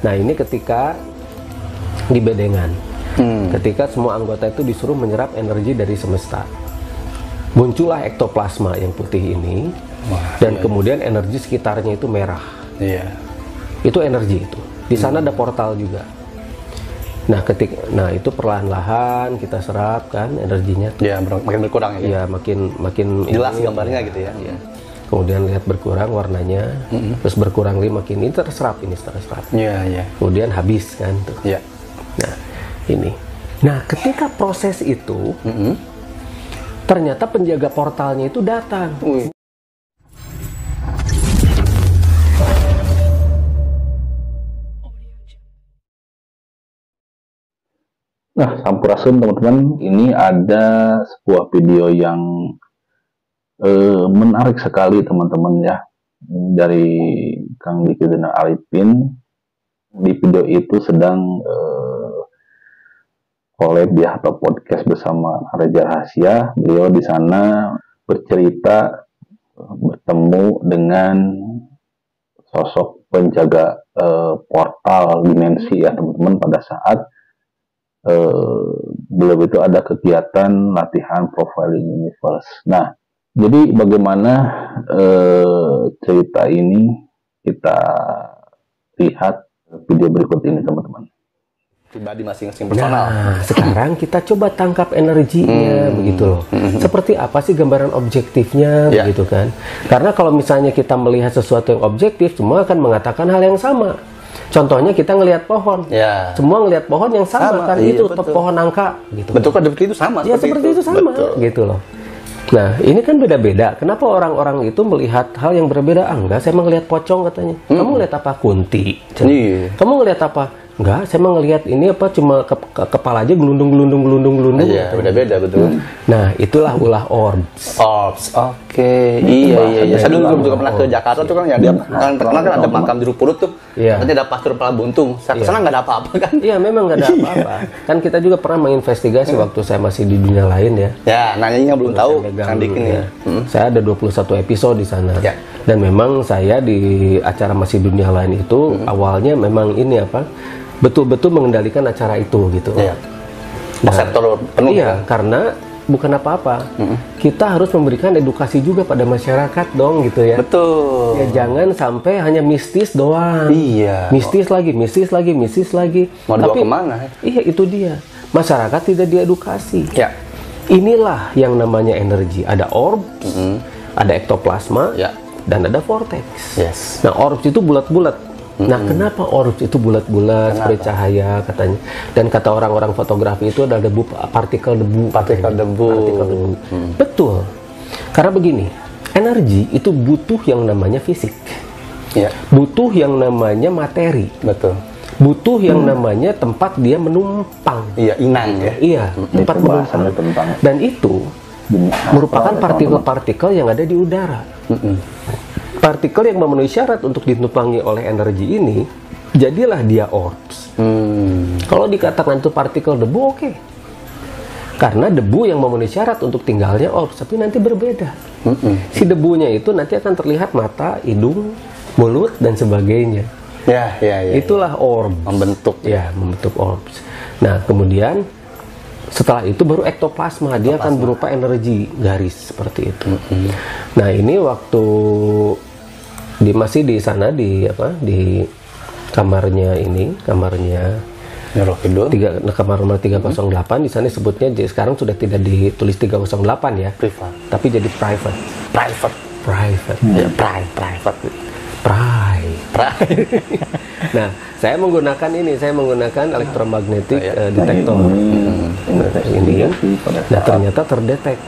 Nah ini ketika di bedengan, ketika semua anggota itu disuruh menyerap energi dari semesta, muncullah ektoplasma yang putih ini. Dan kemudian energi sekitarnya itu merah. Itu energi itu. Di sana ada portal juga. Nah itu perlahan-lahan kita serap kan energinya. Makin berkurang ya. Iya, makin jelas gambarnya gitu ya. Kemudian lihat berkurang warnanya, terus berkurang lagi makin ini terserap. Kemudian habis kan tuh. Nah ini. Nah ketika proses itu, ternyata penjaga portalnya itu datang. Nah, sampurasun teman-teman, ini ada sebuah video yang menarik sekali teman-teman ya, dari Kang Diki Zainal Arifin. Di video itu sedang collab ya atau podcast bersama Raja Rahasia. Beliau di sana bercerita bertemu dengan sosok penjaga portal dimensi ya teman-teman pada saat beliau itu ada kegiatan latihan profiling universe. Nah, jadi bagaimana cerita ini kita lihat video berikut ini teman-teman. Pribadi masing-masing personal. Nah, sekarang kita coba tangkap energinya begitu loh. Seperti apa sih gambaran objektifnya begitu kan? Karena kalau misalnya kita melihat sesuatu yang objektif, semua akan mengatakan hal yang sama. Contohnya kita ngelihat pohon, semua ngelihat pohon yang sama kan, itu pohon nangka gitu. Bentuknya seperti itu sama. Ya seperti itu sama, gitu loh. Nah ini kan beda-beda. Kenapa orang-orang itu melihat hal yang berbeda? Enggak, saya melihat pocong katanya. Kamu ngelihat apa? Kunti. Kamu ngelihat apa? Enggak, saya ngelihat ini apa? Cuma kepala aja gelundung. Iya, beda-beda betul. Nah itulah ulah orbs. Oke. Iya. Saya dulu juga pernah ke Jakarta tuh kan ya, dia kan terkenal kan ada makam jeruk purut tuh. Katanya ada pastur kepala buntung. Saya kesana nggak ada apa-apa kan? Iya, memang nggak ada apa-apa. Kan kita juga pernah menginvestigasi waktu saya masih di dunia lain ya. Ya, nanyanya belum tahu Kang Dik ini. Saya ada 21 episode di sana. Dan memang saya di acara Masih Dunia Lain itu awalnya memang ini apa? Betul-betul mengendalikan acara itu gitu. Konseptor penuh. Iya, karena bukan apa-apa. Kita harus memberikan edukasi juga pada masyarakat dong gitu ya. Betul. Ya jangan sampai hanya mistis doang. Iya. Mistis lagi. Mau dibawa kemana? Iya, itu dia. Masyarakat tidak diedukasi. Inilah yang namanya energi. Ada orbs, ada ektoplasma, dan ada vortex. Nah, orbs itu bulat-bulat. Nah, kenapa orbs itu bulat-bulat seperti cahaya katanya? Dan kata orang-orang fotografi itu ada debu, partikel debu. Betul. Karena begini, energi itu butuh yang namanya fisik. Butuh yang namanya materi. Betul. Butuh yang namanya tempat dia menumpang. Inang ya. Iya, tempat menumpang. Dan itu merupakan partikel-partikel yang ada di udara. Partikel yang memenuhi syarat untuk ditumpangi oleh energi ini, jadilah dia orbs. Kalau dikatakan itu partikel debu, oke. Karena debu yang memenuhi syarat untuk tinggalnya orbs, tapi nanti berbeda. Si debunya itu nanti akan terlihat mata, hidung, mulut, dan sebagainya. Itulah orbs. Membentuk orbs. Nah, kemudian setelah itu baru ektoplasma, dia akan berupa energi garis seperti itu. Nah, ini waktu masih di sana di kamarnya kamar nomor 308 di sana disebutnya, sekarang sudah tidak ditulis 308 ya, tapi jadi private. Nah, saya menggunakan elektromagnetik detektor. Ini nah ternyata terdetek.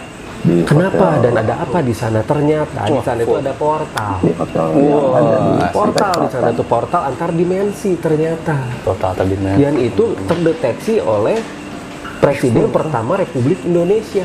Kenapa dan ada apa di sana? Ternyata di sana itu ada portal. Portal di sana itu portal antar dimensi ternyata. Dan itu terdeteksi oleh Presiden pertama Republik Indonesia.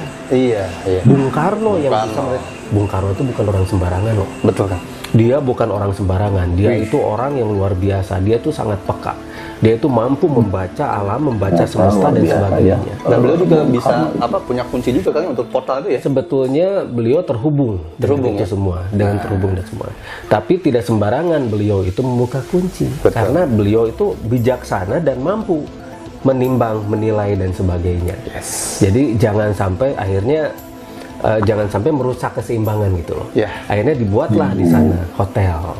Bung Karno yang bisa. Bung Karno itu bukan orang sembarangan loh. Betul kan? Dia bukan orang sembarangan, dia itu orang yang luar biasa, dia itu sangat peka. Dia itu mampu membaca alam, membaca semesta dan sebagainya. Nah, beliau juga bisa punya kunci juga kan untuk portal itu ya? Sebetulnya beliau terhubung dengan itu semua, dengan terhubung dan semua. Tapi tidak sembarangan beliau itu membuka kunci. Betul. Karena beliau itu bijaksana dan mampu menimbang, menilai dan sebagainya. Yes. Jadi jangan sampai akhirnya jangan sampai merusak keseimbangan gitu loh. Yeah. Akhirnya dibuatlah di sana hotel.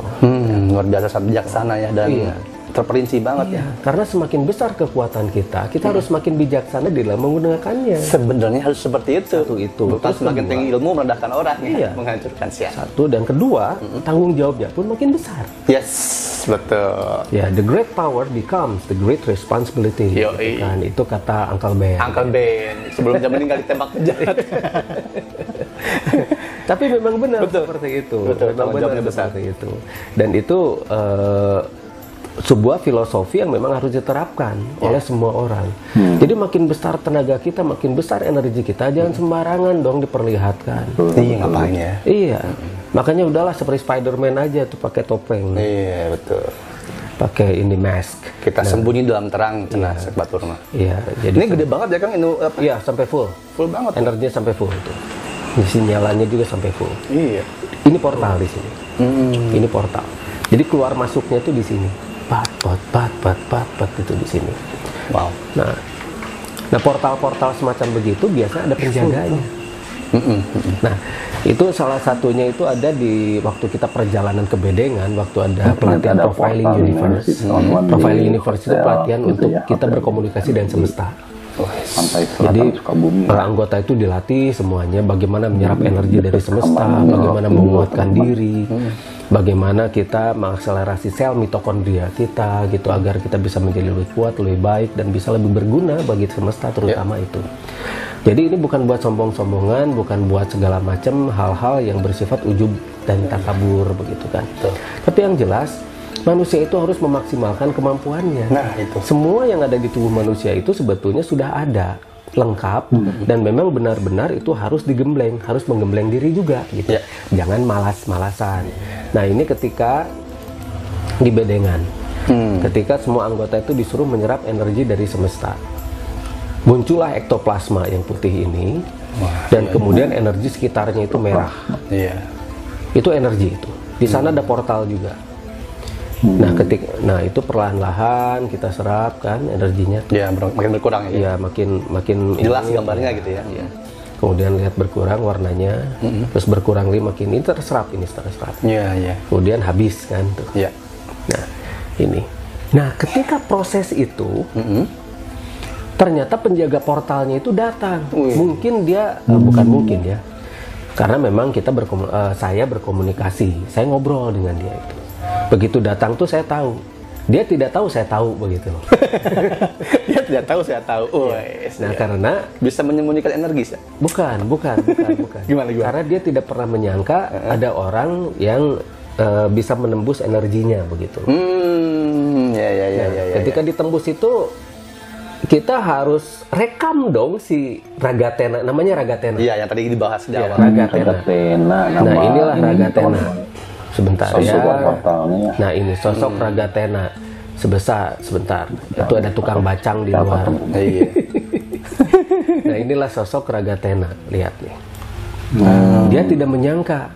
Luar biasa bijaksana ya dan terperinci banget ya. Karena semakin besar kekuatan kita harus semakin bijaksana di dalam menggunakannya. Sebenarnya harus seperti itu. Bukan semakin tinggi ilmu merendahkan orang, menghancurkan siapa. Satu dan kedua, tanggung jawabnya pun makin besar. Yes, betul. Ya, the great power becomes the great responsibility. Gitu kan. Itu kata Uncle Ben. Uncle Ben sebelum dia meninggal ditembak penjahat. Tapi memang benar seperti itu. Memang benar seperti itu. Dan itu sebuah filosofi yang memang harus diterapkan oleh semua orang. Jadi makin besar tenaga kita, makin besar energi kita, jangan sembarangan dong diperlihatkan. Iya, ngapain ya? Iya. Makanya udahlah seperti Spider-Man aja tuh pakai topeng. Iya, betul. Pakai ini mask. Kita sembunyi dalam terang, cenah sebatur mah. Iya, jadi ini gede banget ya Kang ini Iya, sampai full. Full banget. Energinya sampai full itu. Sinyalannya juga sampai full. Iya. Ini portal di sini. Ini portal. Jadi keluar masuknya tuh di sini. Pat itu di sini. Wow. Nah portal-portal semacam begitu biasa ada penjaganya. Nah, itu salah satunya itu ada di waktu kita perjalanan ke Bedengan, waktu ada pelatihan Profiling Universe. Profiling Universe itu pelatihan untuk kita berkomunikasi dengan semesta. Jadi para anggota itu dilatih semuanya bagaimana menyerap energi dari semesta, bagaimana menguatkan diri, bagaimana kita mengakselerasi sel mitokondria kita gitu agar kita bisa menjadi lebih kuat, lebih baik dan bisa lebih berguna bagi semesta terutama itu. Jadi ini bukan buat sombong-sombongan, bukan buat segala macam hal-hal yang bersifat ujub dan takabur begitu kan. Tapi yang jelas manusia itu harus memaksimalkan kemampuannya. Nah, itu. Semua yang ada di tubuh manusia itu sebetulnya sudah ada, lengkap, dan memang benar-benar itu harus digembleng, harus menggembleng diri juga gitu. Jangan malas-malasan. Nah, ini ketika di Bedengan. Ketika semua anggota itu disuruh menyerap energi dari semesta. Muncullah ektoplasma yang putih ini. Dan kemudian energi sekitarnya itu merah. Itu energi itu. Di sana ada portal juga. Nah, itu perlahan-lahan kita serap kan energinya. Ya, makin berkurang ya. Ya, makin jelas gambarnya gitu ya. Kemudian lihat berkurang warnanya, terus berkurang makin ini terserap. Iya. Kemudian habis kan tuh. Iya. Nah, ini. Nah, ketika proses itu ternyata penjaga portalnya itu datang. Mungkin dia bukan mungkin ya. Karena memang saya berkomunikasi, saya ngobrol dengan dia itu. Begitu datang tuh saya tahu. Dia tidak tahu saya tahu begitu. Dia tidak tahu saya tahu. Nah, karena bisa menyembunyikan energi, Bukan. Gimana? Karena dia tidak pernah menyangka ada orang yang bisa menembus energinya begitu. Ketika ditembus itu kita harus rekam dong si Ragatena, namanya Ragatena. Iya, yang tadi dibahas di awal. Ragatena. Nah, inilah Ragatena. Sebentar ya. Nah, ini sosok Ragatena. Sebentar. Itu ada tukang bacang di luar. Nah, inilah sosok Ragatena. Lihat nih. Dia tidak menyangka.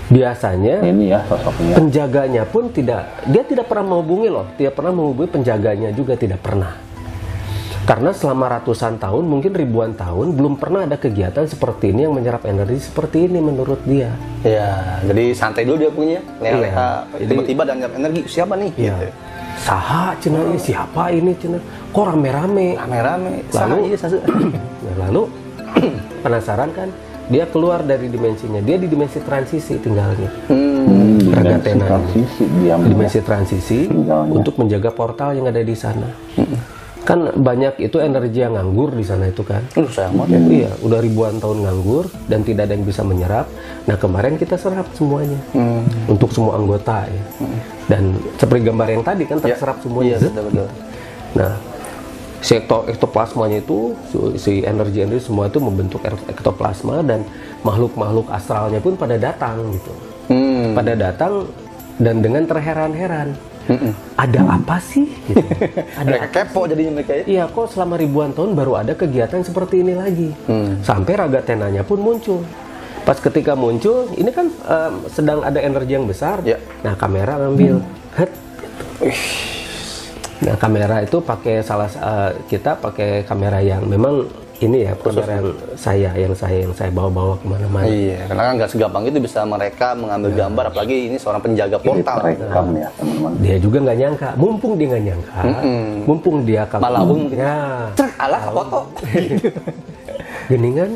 Biasanya ini ya sosoknya. Penjaganya pun dia tidak pernah menghubungi loh. Tidak pernah menghubungi penjaganya juga tidak pernah. Karena selama ratusan tahun, mungkin ribuan tahun, belum pernah ada kegiatan seperti ini yang menyerap energi seperti ini menurut dia. Ya, jadi santai dulu dia punya. Leha-leha, tiba-tiba dan nyerap energi. Siapa nih? Iya. Gitu. Saha cenah, siapa ini cenah? Kok rame-rame? Lalu penasaran kan? Dia keluar dari dimensinya. Dia di dimensi transisi tinggalnya. Ragatena. Dimensi transisi untuk menjaga portal yang ada di sana. Kan banyak itu energi yang nganggur di sana itu kan. Iya, udah ribuan tahun nganggur dan tidak ada yang bisa menyerap. Nah, kemarin kita serap semuanya untuk semua anggota ya. Dan seperti gambar yang tadi kan terserap semuanya. Betul. Nah, si ektoplasmanya itu si energi semua itu membentuk ektoplasma dan makhluk-makhluk astralnya pun pada datang gitu. pada datang dan dengan terheran-heran. Ada apa sih? Gitu. Mereka kepo jadinya mereka ya? Iya, kok selama ribuan tahun baru ada kegiatan seperti ini lagi. Sampai Ragatenanya pun muncul. Pas ketika muncul, ini kan sedang ada energi yang besar. Ya. Nah, kamera ngambil. Nah, kamera itu pakai kita pakai kamera yang memang ini ya, kamera yang saya bawa-bawa kemana-mana. Iya, karena kan nggak segampang itu bisa mereka mengambil gambar, apalagi ini seorang penjaga portal. Ya, teman-teman. Dia juga nggak nyangka, mumpung dia nggak nyangka, mumpung dia Malawung, ya, alah foto. geningan.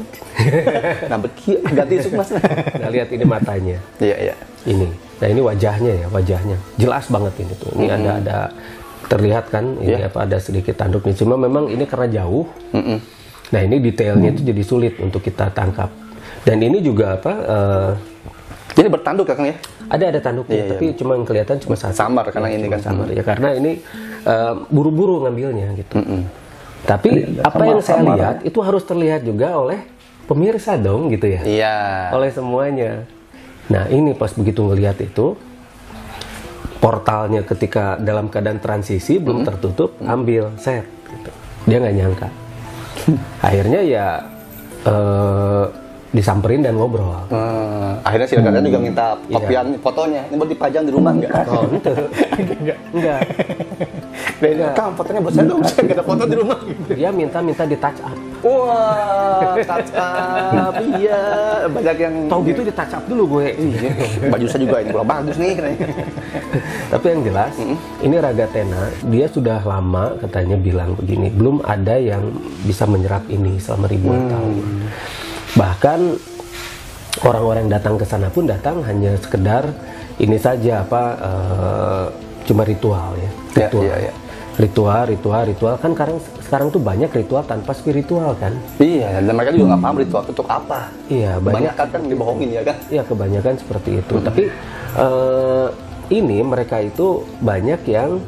Nah, ganti isuk mas. Nah, lihat ini matanya. Iya, iya. Ini, nah ini wajahnya jelas banget ini tuh. Ini ada terlihat kan, ini ada sedikit tanduknya. Cuma memang ini karena jauh. Nah ini detailnya itu jadi sulit untuk kita tangkap. Dan ini juga Jadi bertanduk ya Kang ya? Ada tanduknya, tapi cuma kelihatan cuma satu. Samar karena ini kan samar ya, karena ini buru-buru ngambilnya gitu. Tapi apa yang saya lihat itu harus terlihat juga oleh pemirsa dong gitu ya. Iya. Oleh semuanya. Nah ini pas begitu ngelihat itu portalnya ketika dalam keadaan transisi belum tertutup, ambil set. Gitu. Dia nggak nyangka. Akhirnya ya disamperin dan ngobrol. Akhirnya si Ragaten juga minta kopian fotonya. Ini buat dipajang di rumah nggak? Oh, enggak. Kang, fotonya buat saya dong. Saya nggak ada foto di rumah. Dia minta di touch up. Wah, touch up. Iya, banyak yang tahu gitu di touch up dulu gue. Baju saya juga ini kurang bagus nih. Tapi yang jelas, ini Ragatena, dia sudah lama katanya bilang begini, belum ada yang bisa menyerap ini selama ribuan tahun. Bahkan orang-orang yang datang ke sana pun datang hanya sekedar ini saja cuma ritual ya. Ritual kan sekarang tuh banyak ritual tanpa spiritual kan. Iya, dan mereka juga nggak paham ritual itu untuk apa. Iya, banyak kan dibohongin ya kan. Iya, kebanyakan seperti itu. Tapi ini mereka itu banyak yang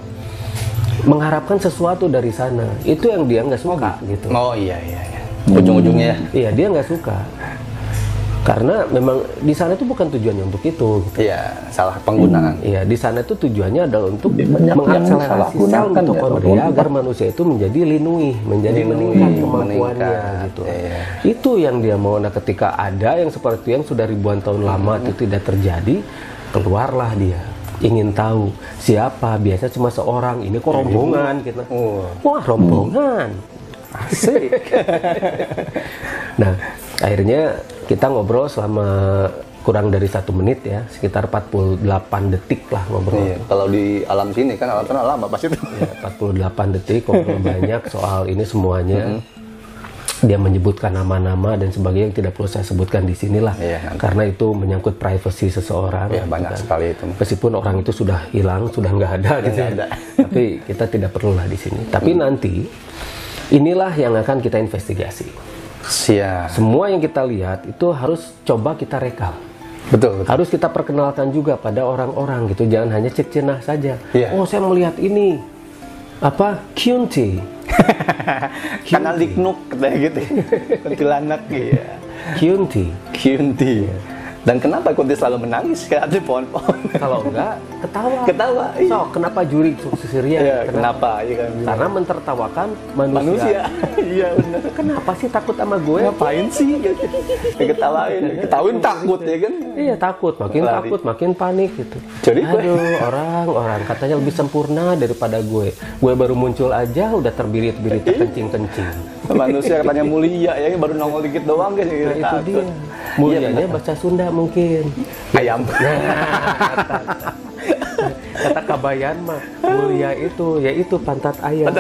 mengharapkan sesuatu dari sana. Itu yang dia nggak suka gitu. Oh iya. Ujung-ujungnya ya. Iya, dia nggak suka. Karena memang di sana itu bukan tujuannya untuk itu. Gitu. Iya, salah penggunaan. Iya, di sana itu tujuannya adalah untuk mengakselerasi sel mitokondria agar manusia itu menjadi meningkat kemampuannya gitu. Iya. Itu yang dia mau. Nah, ketika ada yang seperti yang sudah ribuan tahun lama itu tidak terjadi, keluarlah dia. Ingin tahu siapa, biasa cuma seorang, ini kok rombongan gitu. Wah, rombongan. Asik. Nah, akhirnya kita ngobrol selama kurang dari 1 menit ya, sekitar 48 detik lah ngobrol. Iya, kalau di alam sini kan alam sana lama pasti. Ya, 48 detik ngobrol banyak soal ini semuanya. Dia menyebutkan nama-nama dan sebagainya yang tidak perlu saya sebutkan di sinilah, karena itu menyangkut privasi seseorang. Ya, banyak kan. Sekali itu. Meskipun orang itu sudah hilang, sudah nggak ada gitu. Tapi kita tidak perlulah di sini. Tapi nanti inilah yang akan kita investigasi. Siap. Semua yang kita lihat itu harus coba kita rekam. Betul. Harus kita perkenalkan juga pada orang-orang gitu. Jangan hanya cek cenah saja. Yeah. Oh, saya melihat ini. Kyunti. Kanal Liknuk katanya gitu. Kuntilanak ya. Kyunti. Dan kenapa Kunti selalu menangis kayak di pohon-pohon? Kalau enggak, ketawa. Iya. So, kenapa juri Syria? Iya, kenapa? Iya kan. Karena mentertawakan manusia. Iya benar. Kenapa sih takut sama gue? Ngapain sih? Ketawain takut ya kan? Iya, takut. Makin lari. Takut, makin panik gitu. Jadi orang katanya lebih sempurna daripada gue. Gue baru muncul aja udah terbirit-birit, terkencing-kencing. Manusia katanya mulia ya, baru nongol dikit doang kan gitu. Nah, itu dia. Mulianya bahasa Sunda mungkin. Ayam. Kata Kabayan mah mulia itu yaitu pantat ayam.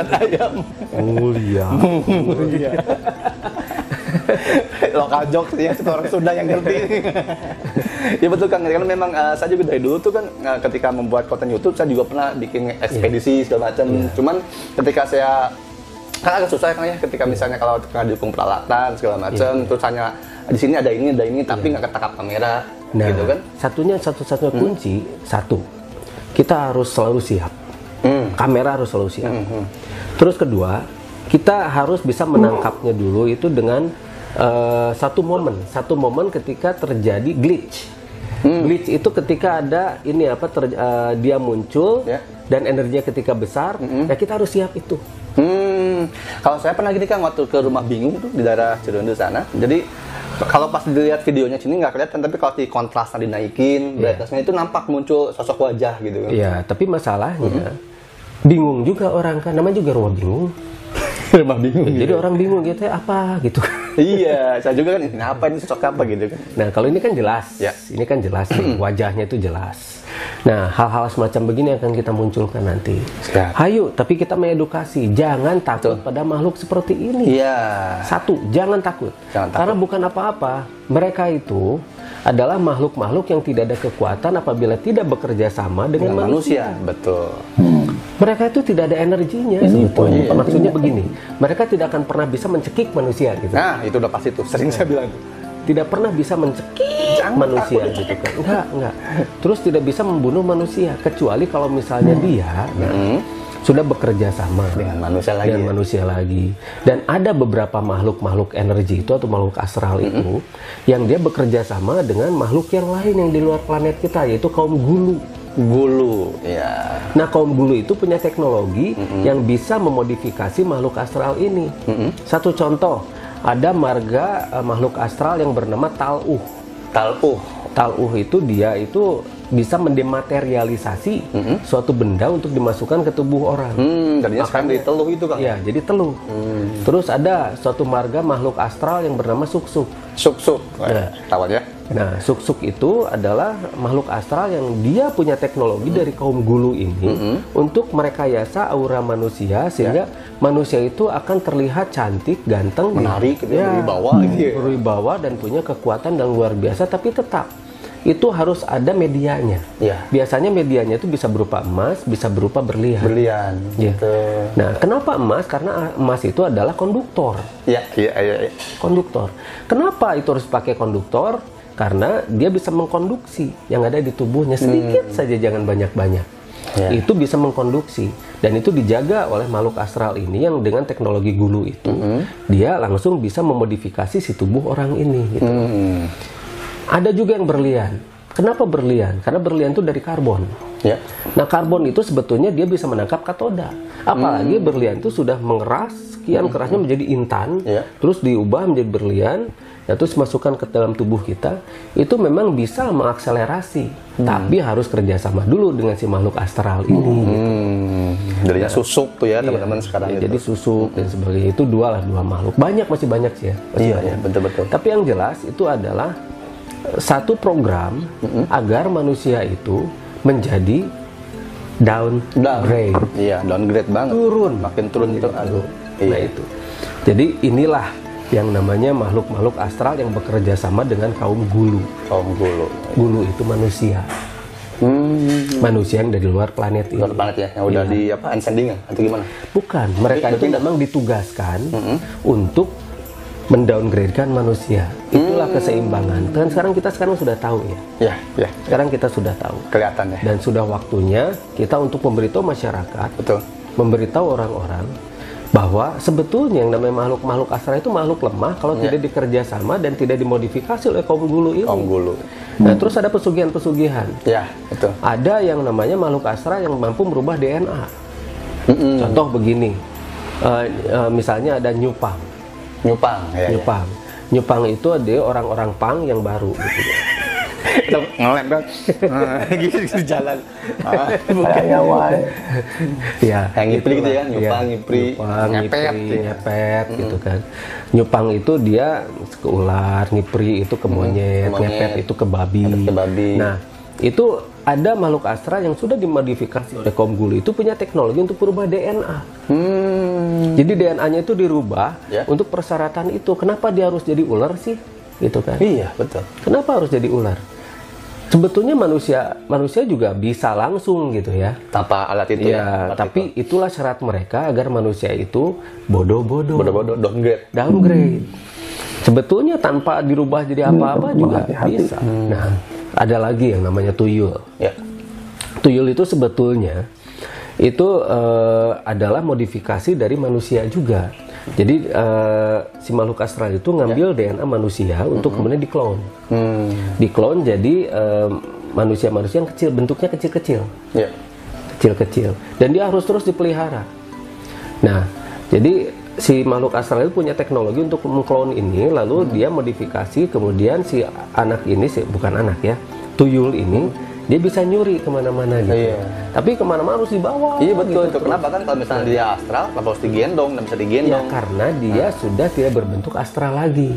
Mulia. Lokal jokes ya, itu orang Sunda yang ngerti. Ya betul Kang, karena memang saya juga dari dulu tuh kan ketika membuat konten YouTube saya juga pernah bikin ekspedisi segala macam. Cuman ketika saya kan agak susah kan ya ketika misalnya kalau dukung peralatan segala macam, terus hanya di sini ada ini tapi nggak ketangkap kamera. Nah, gitu kan? Satu-satunya kunci, kita harus selalu siap. Kamera harus selalu siap. Terus kedua, kita harus bisa menangkapnya dulu itu dengan satu momen ketika terjadi glitch. Bleach itu ketika ada ini apa dia muncul dan energinya ketika besar, ya kita harus siap itu. Kalau saya pernah gini Kang, waktu ke rumah bingung tuh di daerah Cirebon sana. Jadi kalau pas dilihat videonya sini nggak kelihatan, tapi kalau di kontrasnya dinaikin, brightness-nya itu nampak muncul sosok wajah gitu kan. Iya, tapi masalahnya bingung juga orang kan, namanya juga rumah bingung. Rumah bingung. Jadi orang bingung gitu apa gitu. Iya, saya juga kan ini apa ini sosok apa gitu kan. Nah, kalau ini kan jelas. Ini kan jelas nih, wajahnya itu jelas. Nah, hal-hal semacam begini akan kita munculkan nanti. Hayu, tapi kita mengedukasi, jangan takut pada makhluk seperti ini. Iya. Satu, jangan takut. Karena bukan apa-apa. Mereka itu adalah makhluk-makhluk yang tidak ada kekuatan apabila tidak bekerja sama dengan manusia. Betul. Mereka itu tidak ada energinya. Maksudnya begini, mereka tidak akan pernah bisa mencekik manusia gitu. Nah, itu udah pasti tuh. Sering saya bilang. Tidak pernah bisa mencekik manusia gitu kan. Enggak. Terus tidak bisa membunuh manusia kecuali kalau misalnya dia sudah bekerja sama dengan manusia lagi. Dan ada beberapa makhluk energi itu atau makhluk astral itu yang dia bekerja sama dengan makhluk yang lain yang di luar planet kita, yaitu kaum Gulu. Ya. Nah, kaum Gulu itu punya teknologi yang bisa memodifikasi makhluk astral ini. Satu contoh, ada marga makhluk astral yang bernama Tal'uh. Tal'uh itu dia itu bisa mendematerialisasi suatu benda untuk dimasukkan ke tubuh orang. Tadinya sekarang jadi teluh itu kan? Iya, jadi teluh. Terus ada suatu marga makhluk astral yang bernama Suksuk. Tahu ya? Nah, Suksuk itu adalah makhluk astral yang dia punya teknologi dari kaum Gulu ini untuk merekayasa aura manusia sehingga manusia itu akan terlihat cantik, ganteng, menarik, berwibawa dan punya kekuatan yang luar biasa. Tapi tetap itu harus ada medianya. Biasanya medianya itu bisa berupa emas, bisa berupa berlian. Gitu. Nah, kenapa emas? Karena emas itu adalah konduktor. Konduktor. Kenapa itu harus pakai konduktor? Karena dia bisa mengkonduksi yang ada di tubuhnya sedikit saja, jangan banyak-banyak. Itu bisa mengkonduksi dan itu dijaga oleh makhluk astral ini yang dengan teknologi Gulu itu dia langsung bisa memodifikasi si tubuh orang ini. Gitu. Ada juga yang berlian. Kenapa berlian? Karena berlian itu dari karbon. Nah, karbon itu sebetulnya dia bisa menangkap katoda. Apalagi berlian itu sudah mengeras, sekian kerasnya menjadi intan, terus diubah menjadi berlian. Terus masukkan ke dalam tubuh kita, itu memang bisa mengakselerasi, tapi harus kerjasama dulu dengan si makhluk astral ini. Jadinya susuk tuh ya teman-teman sekarang. Jadi susuk dan sebagainya itu dua makhluk. Masih banyak sih ya. Betul. Tapi yang jelas itu adalah satu program agar manusia itu menjadi downgrade. Downgrade banget. Makin turun itu. Nah itu. Jadi inilah yang namanya makhluk-makhluk astral yang bekerja sama dengan kaum Gulu. Gulu itu manusia. Manusia yang dari luar planet ini. Luar planet ya, yang udah di ascending atau gimana? Bukan, mereka itu memang ditugaskan untuk mendowngradekan manusia. Itulah keseimbangan. Dan sekarang sudah tahu ya. Sekarang kita sudah tahu. Kelihatan ya. Dan sudah waktunya kita untuk memberitahu masyarakat. Memberitahu orang-orang bahwa sebetulnya yang namanya makhluk astral itu makhluk lemah kalau tidak dikerja sama dan tidak dimodifikasi oleh kaum Gulu ini. Nah, terus ada pesugihan. Ada yang namanya makhluk astral yang mampu merubah DNA. Contoh begini, misalnya ada Nyupang. Nyupang itu ada orang-orang Pang yang baru gitu. Ngelem kan gitu di jalan ngipri gitu ya, ngepet gitu kan. Nyupang itu dia ke ular, ngipri itu ke monyet, ngepet itu ke babi. Nah, itu ada makhluk astral yang sudah dimodifikasi oleh kaum Gulu itu punya teknologi untuk merubah DNA. Jadi DNA-nya itu dirubah untuk persyaratan itu. Kenapa dia harus jadi ular sih? Gitu kan? Iya, betul. Kenapa harus jadi ular? Sebetulnya manusia juga bisa langsung gitu ya. Tanpa alat itu tapi itulah syarat mereka agar manusia itu bodoh-bodoh, downgrade. Sebetulnya tanpa dirubah jadi apa-apa juga bisa. Nah, ada lagi yang namanya tuyul. Tuyul itu sebetulnya itu adalah modifikasi dari manusia juga. Jadi si makhluk astral itu ngambil DNA manusia untuk kemudian diklon. Diklon jadi manusia-manusia yang kecil, bentuknya kecil-kecil. Kecil-kecil. Dan dia harus terus dipelihara. Nah, jadi si makhluk astral itu punya teknologi untuk mengklon ini, lalu dia modifikasi, kemudian si anak ini, bukan anak ya, tuyul ini, dia bisa nyuri kemana-mana gitu. Tapi kemana-mana harus dibawa. Iya betul, gitu. itu kenapa kan kalau misalnya dia astral, kenapa harus digendong, dan bisa digendong? Ya, karena dia sudah tidak berbentuk astral lagi.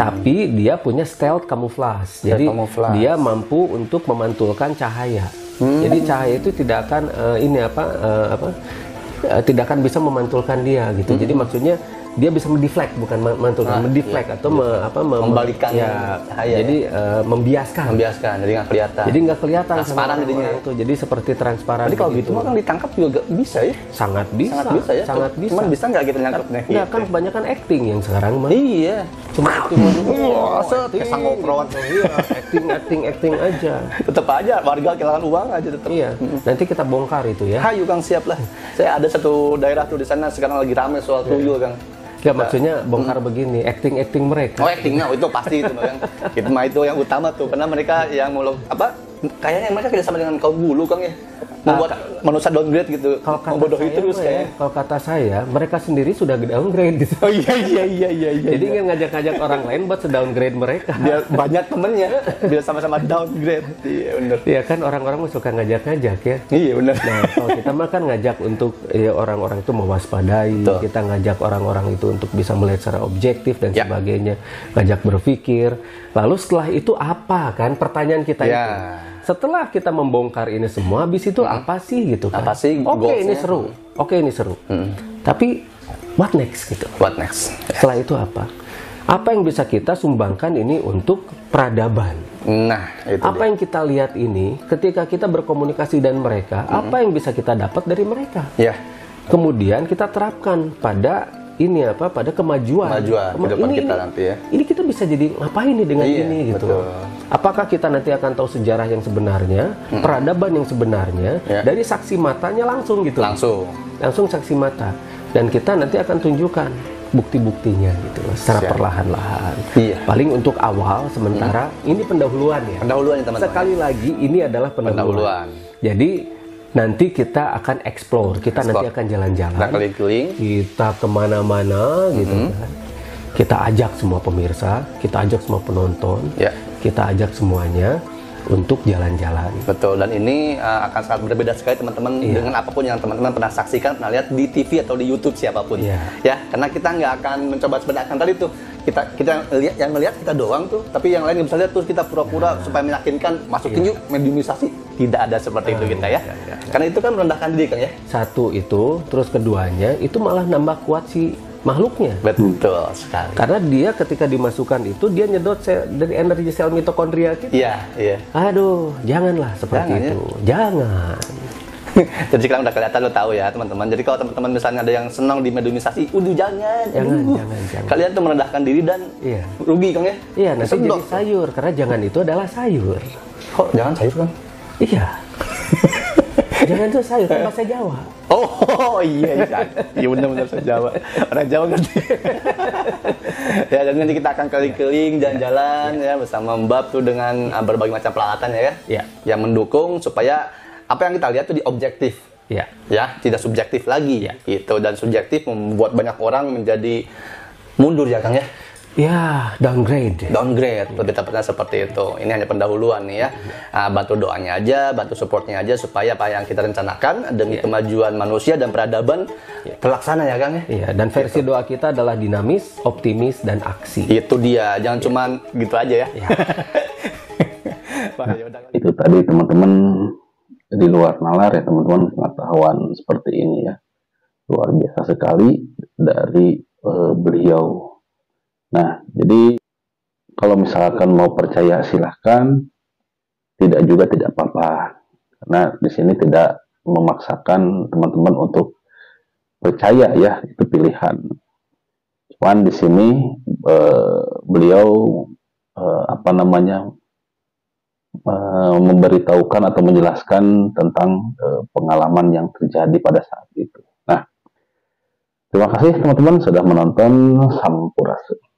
Tapi dia punya stealth camouflage. Jadi dia mampu untuk memantulkan cahaya. Jadi cahaya itu tidak akan tidak akan bisa memantulkan dia gitu. Jadi maksudnya dia bisa mendeflect, bukan mantulkan, mendeflect atau membalikan cahaya. Jadi membiaskan. Jadi nggak kelihatan. Jadi nggak kelihatan transparan jadinya itu. Jadi seperti transparan. Jadi kalau gitu mah kan ditangkap juga bisa ya? Sangat bisa ya. Sangat bisa. Cuman bisa nggak kita nangkapnya? Nggak, kan kebanyakan acting yang sekarang mah. Iya. Cuma acting kesangopron. Iya, acting aja. Tetap aja warga kehilangan uang aja tetap. Iya. Nanti kita bongkar itu ya. Hayu Kang, siap lah. Saya ada satu daerah tuh di sana sekarang lagi ramai soal tuyul Kang. Ya maksudnya bongkar begini, acting mereka. Oh actingnya itu pasti itu Kang. Itu mah itu yang utama tuh, karena mereka yang mau kayaknya mereka kerja sama dengan kaum bulu Kang ya. Membuat manusia downgrade gitu. Kalau kata membodohi saya, terus kayak. Kalau kata saya, mereka sendiri sudah downgrade gitu. Oh iya. Jadi ingin ngajak-ngajak orang lain buat downgrade mereka. Biar banyak temennya, biar sama-sama downgrade. Iya benar. Iya kan orang-orang suka ngajak-ngajak ya. Iya benar. Nah kalau kita mah kan ngajak untuk orang-orang itu mewaspadai. Tuh. Kita ngajak orang-orang itu untuk bisa melihat secara objektif dan sebagainya. Ngajak berpikir. Lalu setelah itu apa kan pertanyaan kita itu? Setelah kita membongkar ini semua, habis itu apa sih gitu kan? Apa sih? Oke ini seru. Tapi what next gitu? What next? Setelah itu apa? Apa yang bisa kita sumbangkan ini untuk peradaban? Nah, itu apa yang kita lihat ini ketika kita berkomunikasi dengan mereka, apa yang bisa kita dapat dari mereka? Ya. Kemudian kita terapkan pada pada kemajuan kita nanti ya. Ini kita bisa jadi ngapain nih dengan ini gitu. Betul. Apakah kita nanti akan tahu sejarah yang sebenarnya, peradaban yang sebenarnya dari saksi matanya langsung gitu. Langsung saksi mata. Dan kita nanti akan tunjukkan bukti-buktinya gitu secara perlahan-lahan. Paling untuk awal sementara ini pendahuluan ya. Pendahuluan teman-teman. Sekali lagi ini adalah pendahuluan. Jadi nanti kita akan explore, nanti akan jalan-jalan, kita keliling-keliling, kita kemana-mana gitu kan. Kita ajak semua pemirsa, kita ajak semua penonton, kita ajak semuanya untuk jalan-jalan. Betul, dan ini akan sangat berbeda sekali teman-teman dengan apapun yang teman-teman pernah saksikan, pernah lihat di TV atau di YouTube siapapun. Ya, karena kita nggak akan mencoba sebenarnya tadi tuh. Kita lihat, yang melihat kita doang tuh, tapi yang lain nggak bisa lihat, terus kita pura-pura supaya meyakinkan, masukin yuk mediumisasi. Tidak ada seperti itu kita ya. Karena itu kan merendahkan diri kan ya. Satu itu, terus keduanya itu malah nambah kuat si makhluknya. Betul sekali. Karena dia ketika dimasukkan itu dia nyedot dari energi sel mitokondria kita. Iya. Aduh, janganlah seperti itu. Jangan. Jadi sekarang udah kelihatan, lo tahu ya teman-teman. Jadi kalau teman-teman misalnya ada yang senang di mediumisasi, jangan. Kalian tuh merendahkan diri dan rugi Kang ya. Iya, nanti jadi sayur karena jangan itu adalah sayur. Kok jangan sayur Kang? Iya. Jangan itu sayur, kan bahasa Jawa. Oh iya benar-benar bahasa Jawa. Orang Jawa ngerti. Ya, dan nanti kita akan keliling-keliling jalan-jalan ya bersama Mbak tuh dengan berbagai macam peralatan ya. Yang mendukung supaya apa yang kita lihat tuh di objektif. Ya, tidak subjektif lagi gitu, dan subjektif membuat banyak orang menjadi mundur ya Kang ya. Ya, downgrade. Kita pernah seperti itu. Ini hanya pendahuluan nih ya. Bantu doanya aja, bantu supportnya aja supaya apa yang kita rencanakan demi kemajuan manusia dan peradaban terlaksana ya Kang ya. Iya, dan versi doa kita adalah dinamis, optimis, dan aksi. Itu dia, jangan cuman gitu aja ya. Nah, itu tadi teman-teman di luar nalar ya teman-teman, pengetahuan seperti ini ya. Luar biasa sekali dari beliau. Nah, jadi kalau misalkan mau percaya silahkan, tidak juga tidak apa-apa. Karena di sini tidak memaksakan teman-teman untuk percaya ya, itu pilihan. Cuman di sini beliau memberitahukan atau menjelaskan tentang pengalaman yang terjadi pada saat itu. Nah, Terima kasih teman-teman sudah menonton Sampurasun.